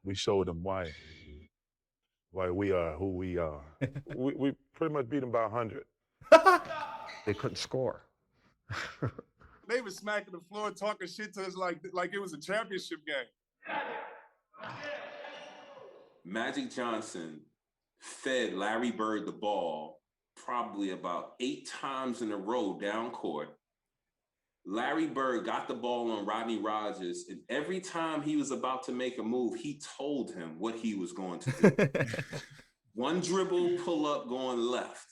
We showed them why we are who we are. we pretty much beat them by 100. They couldn't score. They was smacking the floor, talking shit to us like it was a championship game. Magic Johnson fed Larry Bird the ball probably about 8 times in a row down court. Larry Bird got the ball on Rodney Rodgers, and every time he was about to make a move, he told him what he was going to do. One dribble, pull up, going left,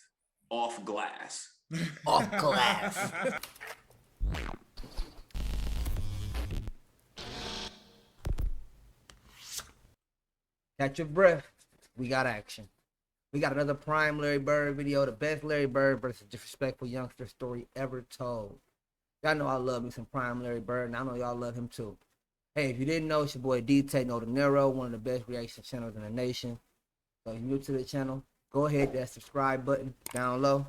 off glass. Off glass. Catch your breath. We got action. We got another prime Larry Bird video, the best Larry Bird versus disrespectful youngster story ever told. Y'all know I love me some prime Larry Bird, and I know y'all love him too. Hey, if you didn't know, it's your boy DtaeNoDinero, one of the best reaction channels in the nation. So if you're new to the channel, go ahead, hit that subscribe button down low.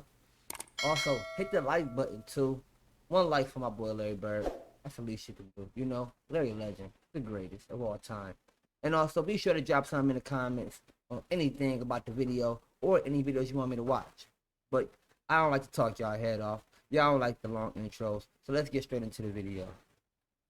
Also, hit the like button too. One like for my boy Larry Bird. That's the least you can do. You know, Larry Legend, the greatest of all time. And also, be sure to drop something in the comments on anything about the video or any videos you want me to watch. But I don't like to talk y'all head off. Y'all don't like the long intros. So let's get straight into the video.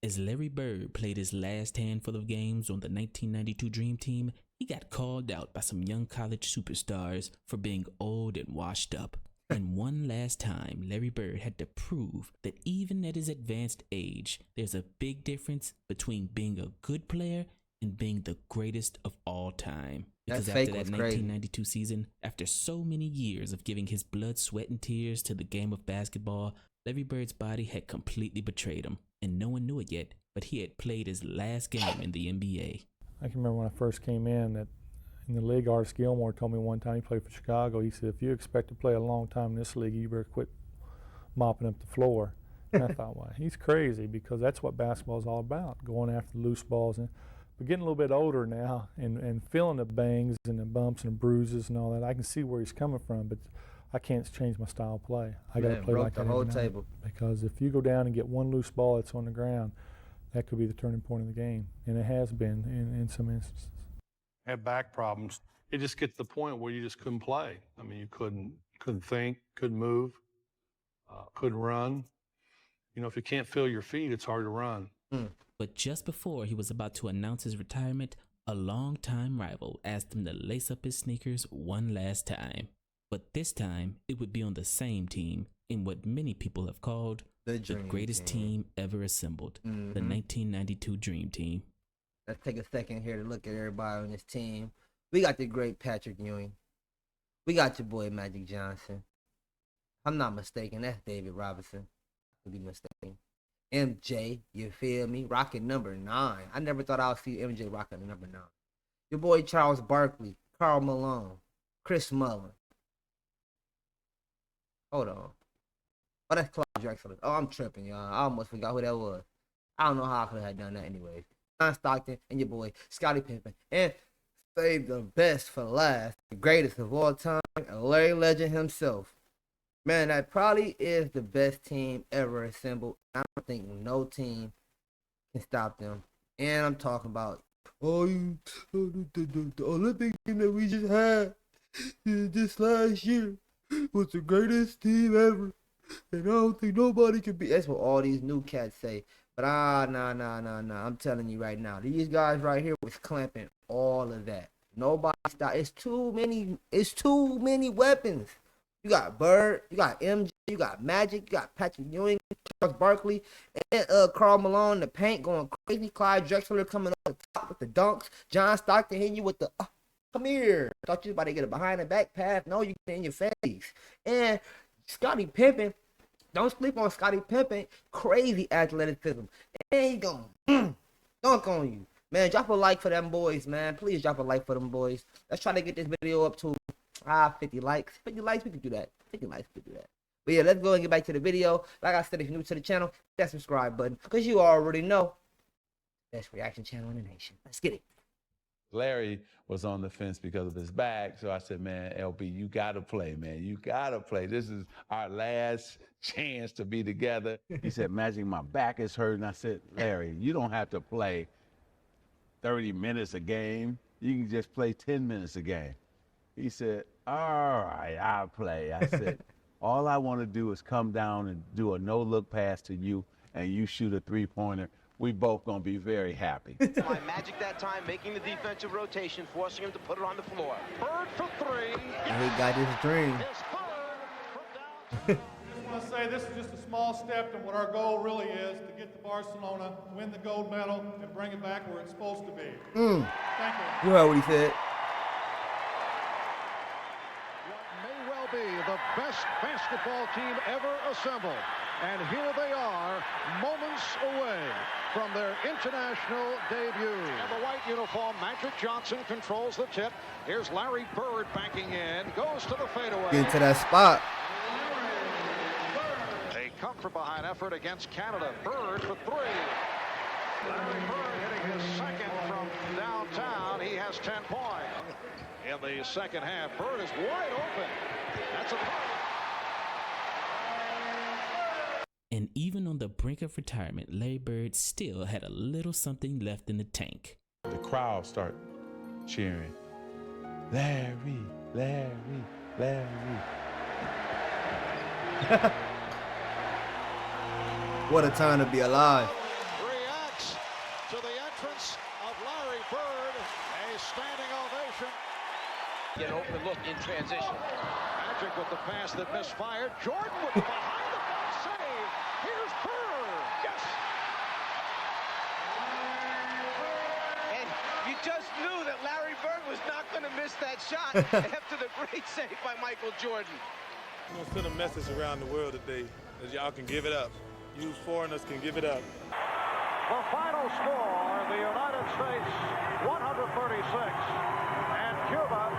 As Larry Bird played his last handful of games on the 1992 Dream Team, he got called out by some young college superstars for being old and washed up. And one last time, Larry Bird had to prove that even at his advanced age, there's a big difference between being a good player and being the greatest of all time. Because after that 1992 season, after so many years of giving his blood, sweat, and tears to the game of basketball, Larry Bird's body had completely betrayed him, and no one knew it yet, but he had played his last game in the NBA. I can remember when I first came in the league, Artis Gilmore told me one time, he played for Chicago, he said, if you expect to play a long time in this league, you better quit mopping up the floor. And I thought, well, he's crazy, because that's what basketball is all about, going after loose balls. But getting a little bit older now and feeling the bangs and the bumps and bruises and all that, I can see where he's coming from, but I can't change my style of play. I got to play like that whole table. Because if you go down and get one loose ball that's on the ground, that could be the turning point of the game, and it has been in some instances. Had back problems. It just gets to the point where you just couldn't play. I mean, you couldn't think, couldn't move, couldn't run. You know, if you can't feel your feet, it's hard to run. But just before he was about to announce his retirement, a longtime rival asked him to lace up his sneakers one last time. But this time, it would be on the same team in what many people have called the greatest team ever assembled, the 1992 Dream Team. Let's take a second here to look at everybody on this team. We got the great Patrick Ewing. We got your boy Magic Johnson. I'm not mistaken, that's David Robinson. Could be mistaken. MJ, you feel me? Rocking number 9. I never thought I would see MJ rocking the number 9. Your boy Charles Barkley, Karl Malone, Chris Mullin. Hold on. Oh, that's Clyde Drexler. Oh, I'm tripping, y'all. I almost forgot who that was. I don't know how I could have done that anyway. John Stockton and your boy Scottie Pippen. And save the best for last, the greatest of all time, Larry Legend himself. Man, that probably is the best team ever assembled. I don't think no team can stop them. And I'm talking about the Olympic team that we just had this last year was the greatest team ever. And I don't think nobody can be. That's what all these new cats say. But nah. I'm telling you right now, these guys right here was clamping all of that. Nobody stop. It's too many weapons. You got Bird, you got MJ, you got Magic, you got Patrick Ewing, Charles Barkley, and Karl Malone in the paint going crazy. Clyde Drexler coming on the top with the dunks. John Stockton hitting you with the, come here. Thought you was about to get a behind the back pass. No, you get in your face. And Scottie Pippen, don't sleep on Scottie Pippen. Crazy athleticism. And he going dunk on you. Man, drop a like for them boys, man. Please drop a like for them boys. Let's try to get this video up to 50 likes. 50 likes, we can do that. 50 likes, we can do that. But yeah, let's go and get back to the video. Like I said, if you're new to the channel, hit that subscribe button, because you already know, best reaction channel in the nation. Let's get it. Larry was on the fence because of his back, so I said, man, LB, you gotta play, man. You gotta play. This is our last chance to be together. He said, Magic, my back is hurting. I said, Larry, you don't have to play. 30 minutes a game. You can just play 10 minutes a game. He said, all right, I'll play. I said, all I want to do is come down and do a no-look pass to you, and you shoot a three-pointer. We both going to be very happy. My magic that time, making the defensive rotation, forcing him to put it on the floor. Bird for three. And he got his dream. I just want to say this is just a small step to what our goal really is, to get to Barcelona, win the gold medal, and bring it back where it's supposed to be. Thank you. You heard what he said. What may well be the best basketball team ever assembled. And here they are, moments away from their international debut. And the white uniform, Magic Johnson controls the tip. Here's Larry Bird banking in, goes to the fadeaway. Get into that spot. A come-from-behind effort against Canada. Bird for three. Larry Bird hitting his second from downtown. He has 10 points. In the second half, Bird is wide open. That's a And even on the brink of retirement, Larry Bird still had a little something left in the tank. The crowd start cheering. Larry, Larry, Larry. What a time to be alive. reacts to the entrance of Larry Bird. A standing ovation. Get an open look in transition. Magic with the pass that misfired. Jordan with the behind the back save. Here's Bird. Yes. And you just knew that Larry Bird was not going to miss that shot after the great save by Michael Jordan. I'm going to send a message around the world today that y'all can give it up. You foreigners can give it up. The final score, the United States 136 and Cuba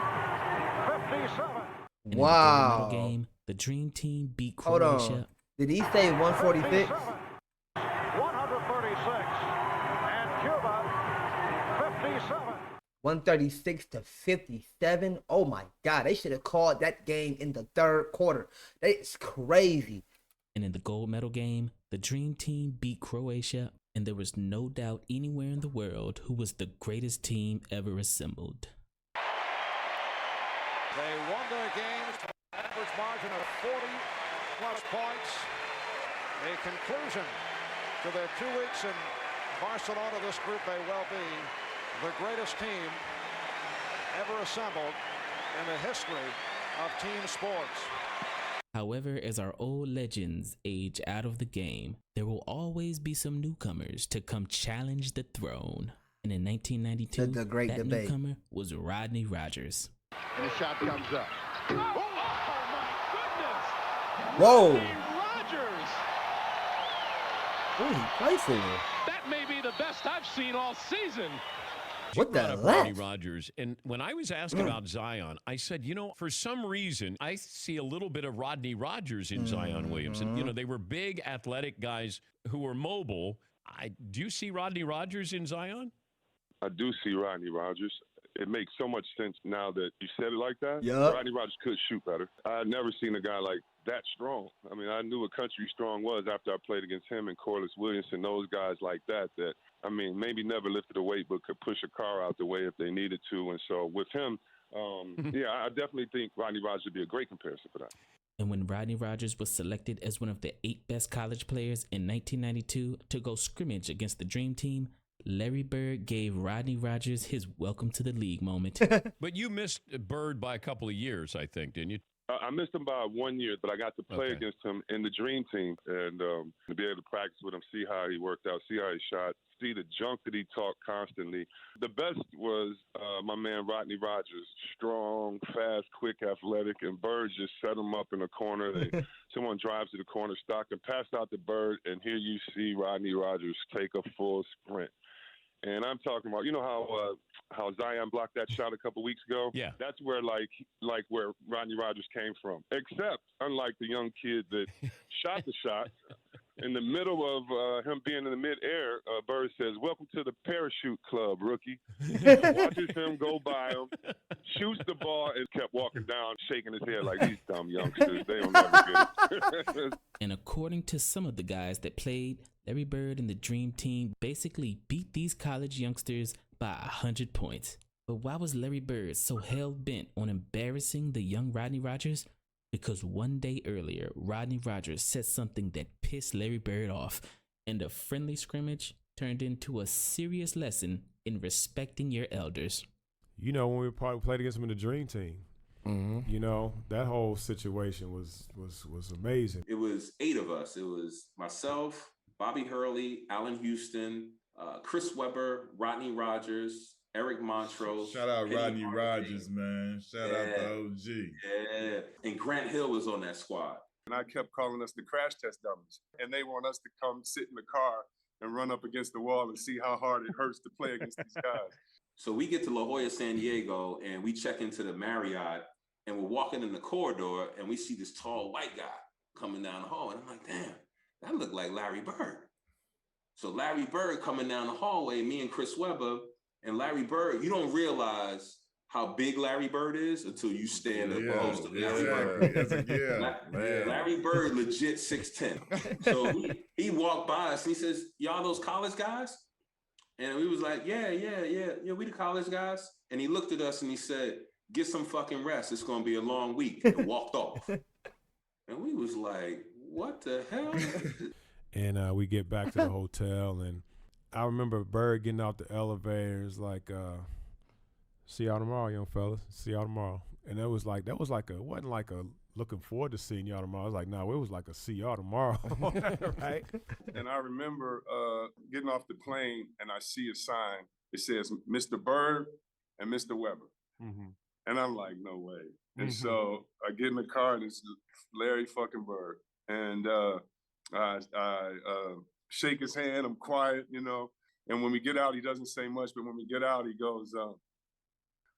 57. And in the Wow. gold medal game, the Dream Team beat Hold Croatia. on. Did he say 146? 136 and Cuba 57. 136 to 57. Oh my God. They should have called that game in the third quarter. It's crazy. And in the gold medal game, the Dream Team beat Croatia, and there was no doubt anywhere in the world who was the greatest team ever assembled. They won their games by an average margin of 40-plus points. A conclusion to their 2 weeks in Barcelona. This group may well be the greatest team ever assembled in the history of team sports. However, as our old legends age out of the game, there will always be some newcomers to come challenge the throne. And in 1992, The great that debate. newcomer was Rodney Rodgers. And the shot comes up. Oh, my goodness! Whoa. Rodgers! Who he play for? That may be the best I've seen all season. What the Brought up Rodney left? Rodgers, and when I was asked about Zion, I said, you know, for some reason, I see a little bit of Rodney Rodgers in Zion Williamson. You know, they were big, athletic guys who were mobile. Do you see Rodney Rodgers in Zion? I do see Rodney Rodgers. It makes so much sense now that you said it like that. Yup. Rodney Rodgers could shoot better. I had never seen a guy like that strong. I mean, I knew what Country Strong was after I played against him and Corliss Williamson, those guys like that, I mean, maybe never lifted a weight, but could push a car out the way if they needed to. And so with him, yeah, I definitely think Rodney Rodgers would be a great comparison for that. And when Rodney Rodgers was selected as one of the 8 best college players in 1992 to go scrimmage against the Dream Team, Larry Bird gave Rodney Rodgers his welcome to the league moment. But you missed Bird by a couple of years, I think, didn't you? I missed him by 1 year, but I got to play against him in the Dream Team and to be able to practice with him, see how he worked out, see how he shot, see the junk that he talked constantly. The best was my man Rodney Rodgers, strong, fast, quick, athletic, and Bird just set him up in a corner. Someone drives to the corner, stock and pass out the Bird, and here you see Rodney Rodgers take a full sprint. And I'm talking about, you know how Zion blocked that shot a couple weeks ago? Yeah. That's where like where Rodney Rodgers came from. Except, unlike the young kid that shot the shot, in the middle of him being in the midair, Bird says, "Welcome to the parachute club, rookie." Watches him go by him, shoots the ball, and kept walking down, shaking his head like these dumb youngsters. They don't never get it. And according to some of the guys that played, Larry Bird and the Dream Team basically beat these college youngsters by 100 points. But why was Larry Bird so hell-bent on embarrassing the young Rodney Rodgers? Because one day earlier, Rodney Rodgers said something that pissed Larry Bird off, and a friendly scrimmage turned into a serious lesson in respecting your elders. You know, when we played against him in the Dream Team, you know, that whole situation was amazing. It was 8 of us. It was myself, Bobby Hurley, Allen Houston, Chris Webber, Rodney Rodgers, Eric Montrose. Shout out Rodney Rodgers, man. Shout out to OG. Yeah. And Grant Hill was on that squad. And I kept calling us the crash test dummies. And they want us to come sit in the car and run up against the wall and see how hard it hurts to play against these guys. So we get to La Jolla, San Diego, and we check into the Marriott, and we're walking in the corridor, and we see this tall white guy coming down the hall. And I'm like, damn, that looked like Larry Bird. So Larry Bird coming down the hallway, me and Chris Webber, and Larry Bird, you don't realize how big Larry Bird is until you stand up close to Larry Bird. Larry Bird, legit 6'10". So he walked by us and he says, "Y'all those college guys?" And we was like, yeah, we the college guys. And he looked at us and he said, "Get some fucking rest. It's going to be a long week," and walked off. And we was like, what the hell? And we get back to the hotel, and I remember Bird getting out the elevators like, "See y'all tomorrow, young fellas. See y'all tomorrow." And it wasn't like a looking forward to seeing y'all tomorrow. I was like, no, it was like a see y'all tomorrow, right? And I remember getting off the plane, and I see a sign. It says Mr. Bird and Mr. Webber. Mm-hmm. And I'm like, no way. And so I get in the car, and it's Larry fucking Bird. And I shake his hand. I'm quiet, you know. And when we get out, he doesn't say much. But when we get out, he goes,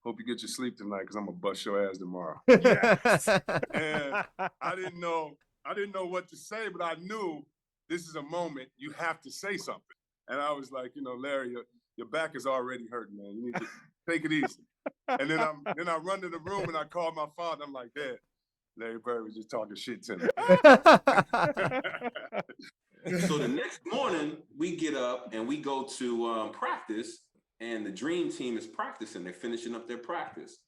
"Hope you get your sleep tonight, because I'm gonna bust your ass tomorrow." Yes. And I didn't know what to say, but I knew this is a moment you have to say something. And I was like, Larry, your back is already hurting, man. You need to take it easy. And then I run to the room and I call my father. I'm like, "Dad, Larry Bird was just talking shit to me." So the next morning we get up and we go to practice. And the Dream Team is practicing. They're finishing up their practice.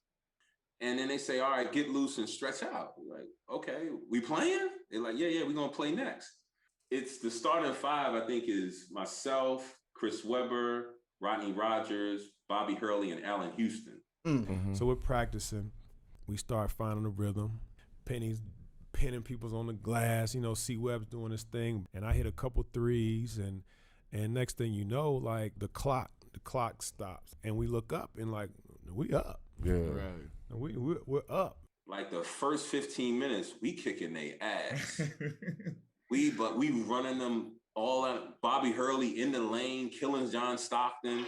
And then they say, "All right, get loose and stretch out." We're like, "Okay, we playing?" They're like, yeah, we're going to play next. It's the starting 5, I think, is myself, Chris Webber, Rodney Rodgers, Bobby Hurley, and Allen Houston. Mm-hmm. So we're practicing. We start finding the rhythm. Penny's pinning people's on the glass. C-Web's doing his thing. And I hit a couple threes. And next thing you know, like the clock stops, and we look up and like, we up. Yeah. Right. We're up. Like the first 15 minutes, we kicking their ass. we running them all out. Bobby Hurley in the lane, killing John Stockton.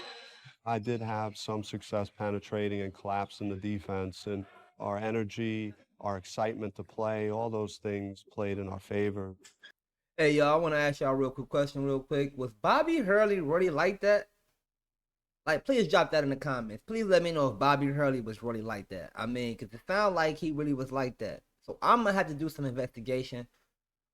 I did have some success penetrating and collapsing the defense, and our energy, our excitement to play, all those things played in our favor. Hey, y'all, I want to ask y'all a real quick question real quick. Was Bobby Hurley really like that? Like, please drop that in the comments. Please let me know if Bobby Hurley was really like that. I mean, because it sounds like he really was like that. So I'm going to have to do some investigation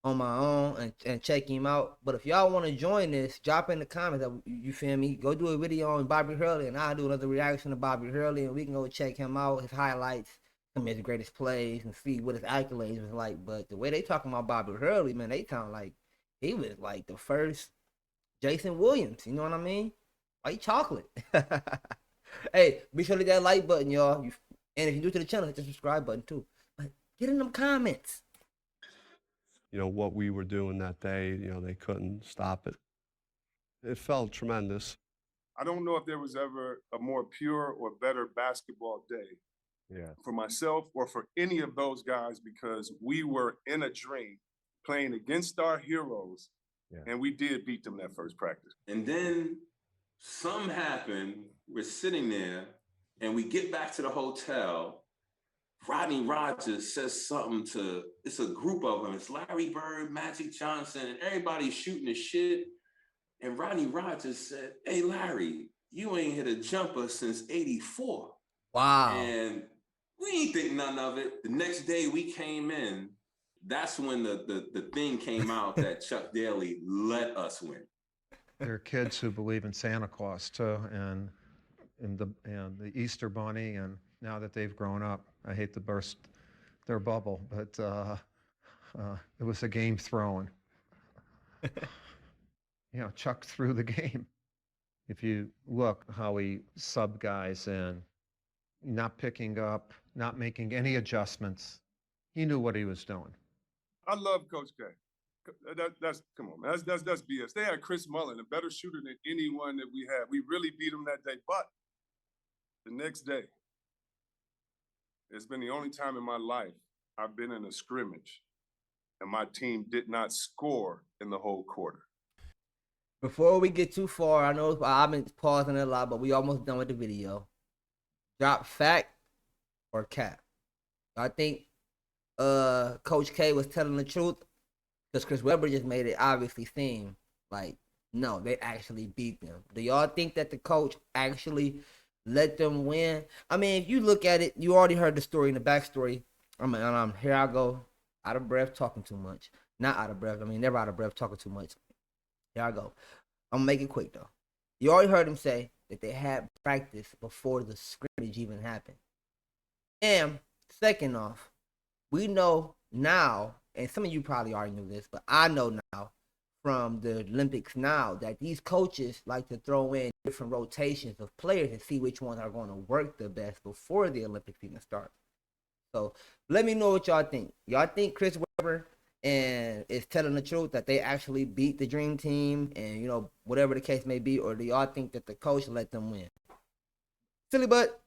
on my own and check him out. But if y'all want to join this, drop in the comments. You feel me? Go do a video on Bobby Hurley, and I'll do another reaction to Bobby Hurley, and we can go check him out, his highlights, some of his greatest plays, and see what his accolades was like. But the way they talking about Bobby Hurley, man, they sound like he was like the first Jason Williams. You know what I mean? White chocolate. Hey, be sure to hit that like button, y'all. And if you're new to the channel, hit the subscribe button too. But get in them comments. What we were doing that day, they couldn't stop it. It felt tremendous. I don't know if there was ever a more pure or better basketball day for myself or for any of those guys, because we were in a dream playing against our heroes, and we did beat them that first practice. And then something happened. We're sitting there, and we get back to the hotel. Rodney Rodgers says something to, it's a group of them. It's Larry Bird, Magic Johnson, and everybody's shooting the shit. And Rodney Rodgers said, "Hey, Larry, you ain't hit a jumper since '84. Wow. And we ain't think none of it. The next day we came in, that's when the thing came out that Chuck Daly let us win. There are kids who believe in Santa Claus too, and the Easter Bunny, and now that they've grown up, I hate to burst their bubble, but it was a game throwing. Chuck threw the game. If you look how he subbed guys in, not picking up, not making any adjustments, he knew what he was doing. I love Coach K. That's come on, man. That's BS. They had Chris Mullen, a better shooter than anyone that we had. We really beat him that day. But the next day, it's been the only time in my life I've been in a scrimmage and my team did not score in the whole quarter. Before we get too far, I know I've been pausing it a lot, but we almost done with the video. Drop fact or cap? I think Coach K was telling the truth, because Chris Webber just made it obviously seem like, no, they actually beat them. Do y'all think that the coach actually let them win? I mean, if you look at it, you already heard the story in the backstory. Here I go, out of breath, talking too much. Not out of breath. I mean, never out of breath, talking too much. Here I go. I'm gonna make it quick though. You already heard him say that they had practice before the scrimmage even happened. And second off, we know now, and some of you probably already knew this, but I know now from the Olympics now that these coaches like to throw in different rotations of players and see which ones are going to work the best before the Olympics even start. So let me know what y'all think. Y'all think Chris Webber is telling the truth, that they actually beat the Dream Team and, whatever the case may be, or do y'all think that the coach let them win? Silly butt.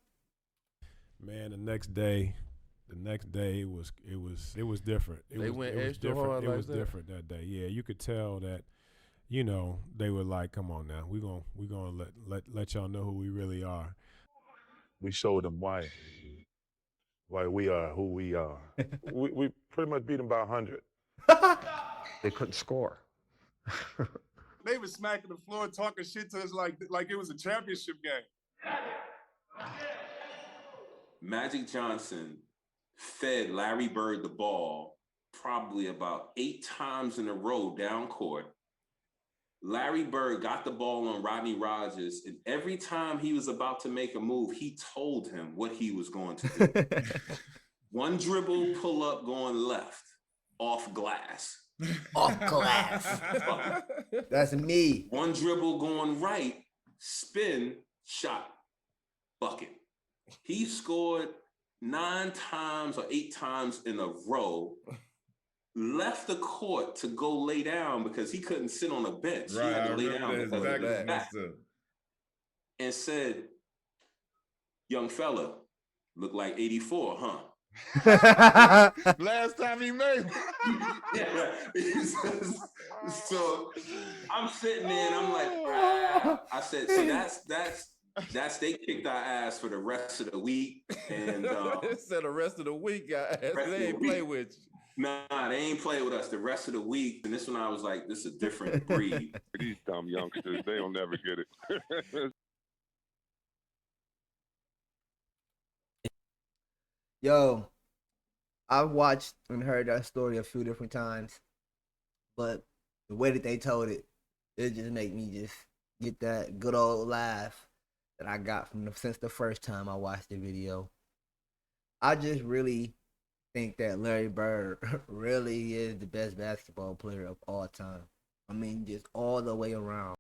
Man, the next day it was different. It was different that day. Yeah, you could tell that, they were like, come on now, we're gonna let y'all know who we really are. We showed them why we are who we are. we pretty much beat them by 100. They couldn't score. They were smacking the floor, talking shit to us like it was a championship game. Magic Johnson fed Larry Bird the ball probably about 8 times in a row down court. Larry Bird got the ball on Rodney Rodgers, and every time he was about to make a move, he told him what he was going to do. One dribble, pull up, going left, off glass. Off glass. That's me. One dribble, going right, spin, shot, bucket. He scored 9 times or 8 times in a row, left the court to go lay down because he couldn't sit on a bench. Right, he had to I lay remember down that. because His of back his was back. messed up. And said, young fella, look like 84, huh? Last time he made Yeah. So I'm sitting there and I'm like, ah. I said, so that's they kicked our ass for the rest of the week. And It said the rest of the week, guys. They ain't play with you. Nah, they ain't play with us the rest of the week. And this one I was like, this is a different breed. These dumb youngsters, they'll never get it. Yo, I've watched and heard that story a few different times, but the way that they told it, it just made me just get that good old laugh that I got since the first time I watched the video. I just really think that Larry Bird really is the best basketball player of all time. I mean, just all the way around,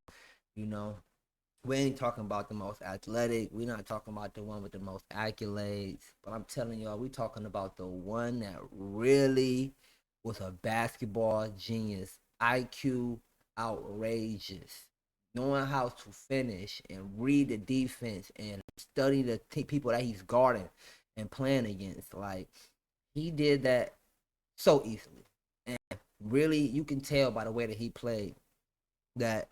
We ain't talking about the most athletic. We're not talking about the one with the most accolades. But I'm telling y'all, we talking about the one that really was a basketball genius. IQ outrageous. Knowing how to finish and read the defense and study the people that he's guarding and playing against. Like, he did that so easily. And really, you can tell by the way that he played that,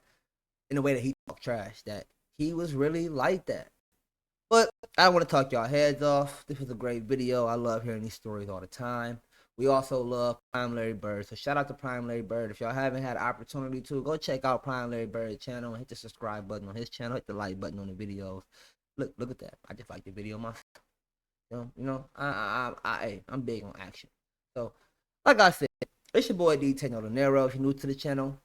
in the way that he talked trash, that he was really like that. But I want to talk y'all heads off. This was a great video. I love hearing these stories all the time. We also love Prime Larry Bird. So shout out to Prime Larry Bird. If y'all haven't had an opportunity to, go check out Prime Larry Bird's channel and hit the subscribe button on his channel. Hit the like button on the videos. Look at that. I just like the video myself. I'm big on action. So, like I said, it's your boy DtaeNoDinero. If you're new to the channel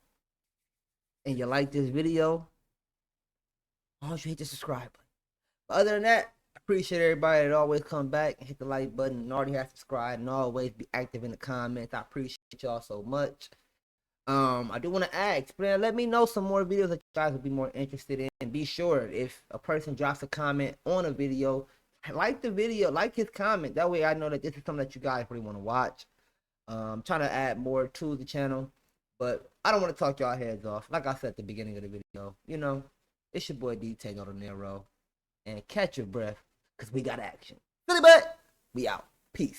and you like this video, why don't you hit the subscribe button? But other than that, I appreciate everybody that always come back and hit the like button and already have subscribed and always be active in the comments. I appreciate y'all so much. I do want to ask, man, let me know some more videos that you guys would be more interested in. And be sure if a person drops a comment on a video, like the video, like his comment. That way I know that this is something that you guys really want to watch. I'm trying to add more to the channel, but I don't want to talk y'all heads off. Like I said at the beginning of the video, you know, it's your boy DtaeNoDinero. And catch your breath, because we got action. Philly butt, we out. Peace.